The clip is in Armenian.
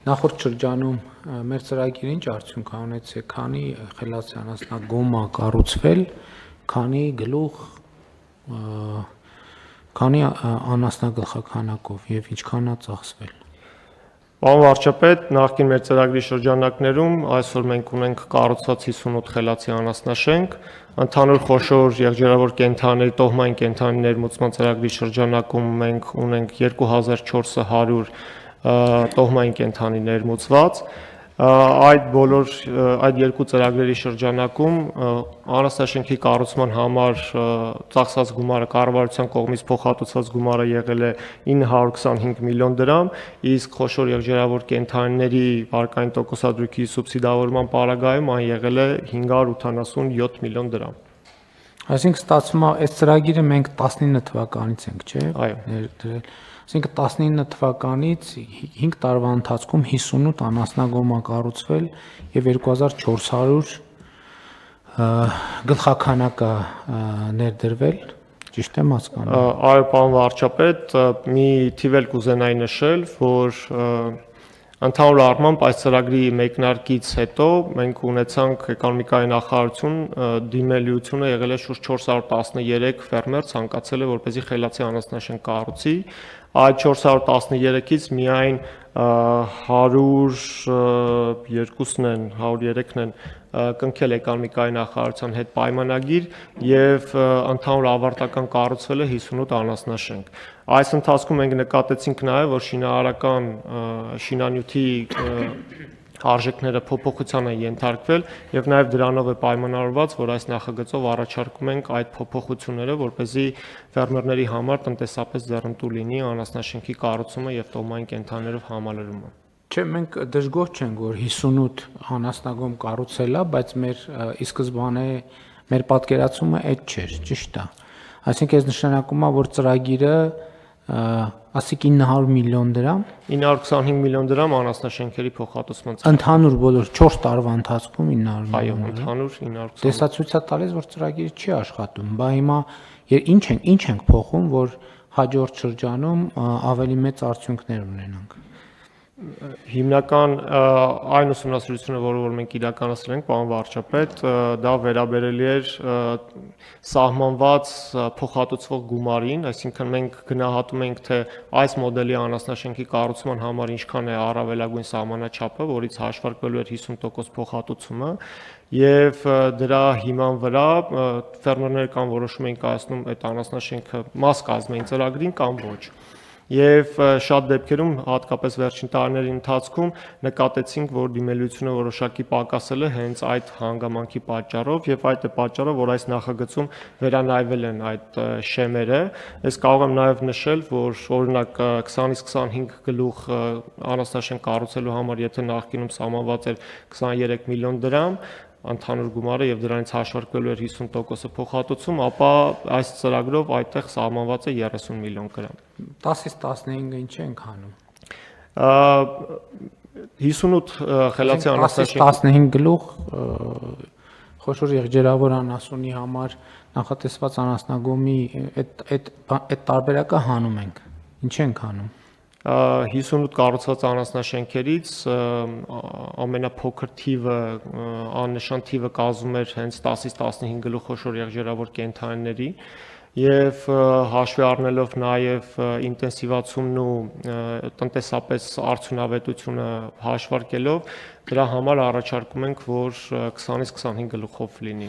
Նախորդ շրջանում մեր ծրագիրը ինչ արդյունք ունեցել, քանի խելացի անասնագոմ է կառուցվել, քանի գլուխ, քանի անասնագլխաքանակով եւ ինչքան է ծախսվել։ Պարոն վարչապետ, նախկին մեր ծրագրի շրջանակներում այսօր մենք ունենք կառուցված 58 խելացի անասնաշենք, ընդհանուր խոշոր եղջերավոր կենդանիների տոհմային կենդանի ներմուծման ծրագրի շրջանակում մենք ունենք 2400 տոհմային կենդանի ներմուծված, այդ երկու ծրագրերի շրջանակում անասնաշենքի կառուցման համար ծախսած գումարը կառավարության կողմից փոխհատուցված գումարը եղել է 925 միլիոն դրամ, իսկ խոշոր եղջերավոր կենդանիների վարկային տոկոսադրույքի սուբսիդավորման պարագայում այն եղել է 587 միլիոն դրամ։ Այսինքն ստացվում է, այս ծրագիրը մենք 19 թվականից ենք, չէ՞, ներդրել։ Այսինքն 19 թվականից 5 տարվա ընթացքում 58 անասնագոմ է կառուցվել եւ 2400 գլխաքանակ է ներդրվել, ճիշտ եմ հասկանում։ Այո, պարոն վարչապետ, մի թիվ էլ կուզենայի նշել, որ ընդհանուր առմամբ այս ծրագրի մեկնարկից հետո մենք ունեցանք էկոնոմիկայի նախարարություն դիմելիությունը եղել է շուրջ 413 ֆերմեր ցանկացել է որպեսզի խելացի անասնաշենք կառուցի, այդ 413-ից միայն 102-ն են կնքել էկոնոմիկայի նախարարության հետ պայմանագիր եւ ընդհանուր ավարտական կառուցվել է 58 անասնաշենք։ Այս ընթացքում մենք նկատեցինք նաեւ, որ շինարարական շինանյութի արժեքները փոփոխության են ենթարկվել եւ նաեւ դրանով է պայմանավորված, որ այս նախագծով առաջարկում ենք այդ փոփոխությունները, որպեսզի ֆերմերների համար տնտեսապես ձեռնտու լինի անասնաշենքի կառուցումը եւ տոհմային կենդանիներով համալրումը։ Չէ, մենք դժգոհ չենք, որ 58 անասնագոմ կառուցել է, բայց մեր ի սկզբանե մեր պատկերացումը այդ չէր, ճիշտ է։ Այսինքն այս նշանակում է, որ ծրագիրը ասիկ 900 միլիոն դրամ, 925 միլիոն դրամ անասնաշենքերի փոխհատուցման ծրագիր։ Ընդհանուր բոլոր 4 տարվա ընթացքում 900 Այո, միլիոն։ ընդհանուր 920։ Տեսացույց է տալիս, որ ծրագիրը չի աշխատում։ Բա հիմա ինչ ենք փոխում, որ հաջորդ շրջանում ավելի մեծ արդյունքներ ունենանք։ Հիմնական այն ուսումնասիրությունը, որը մենք իրականացրել ենք, պարոն վարչապետ, դա վերաբերելի էր սահմանված փոխհատուցվող գումարին, այսինքն մենք գնահատում ենք, թե այս մոդելի անասնաշենքի կառուցման համար ինչքան է առավելագույն սահմանաչափը, որից հաշվարկվելու էր 50% փոխհատուցումը, եւ դրա հիման վրա ֆերմերները կամ որոշում էին կայացնում այդ անասնաշենքը մաս կազմեին ծրագրին կամ ոչ։ Եվ շատ դեպքերում, հատկապես վերջին տարիների ընթացքում նկատեցինք, որ դիմելիությունը որոշակի պակասել է հենց այդ հանգամանքի պատճառով եւ այդ է պատճառը, որ այս նախագծում վերանայվել են այդ շեմերը։ Ես կարող եմ նաեւ նշել, որ օրինակ 20-ից 25 գլուխ անասնաշենք կառուցելու համար, եթե նախկինում սահմանված էր 23 միլիոն դրամ, ընդհանուր գումարը եւ դրանից հաշվարկվելու էր 50% փոխհատուցում, ապա այս ծրագրով այդտեղ սահմանված է 30 միլիոն դրամ։ 10-ից 15-ը ինչ ենք հանում։ 58 խելացի անասնաշենք 15 գլուխ խոշոր եղջերավոր անասունի համար նախատեսված անասնագոմի այդ տարբերակը հանում ենք։ Ինչ ենք հանում։ 58 կառուցված անասնաշենքերից ամենափոքր թիվը, աննշան թիվը կազմում էր հենց 10-ից 15 գլուխ խոշոր եղջերավոր կենդանիների եւ հաշվի առնելով նաեւ ինտենսիվացումն ու տնտեսապես արդյունավետությունը հաշվարկելով դրա համար առաջարկում ենք, որ 20-ից 25 գլուխով լինի։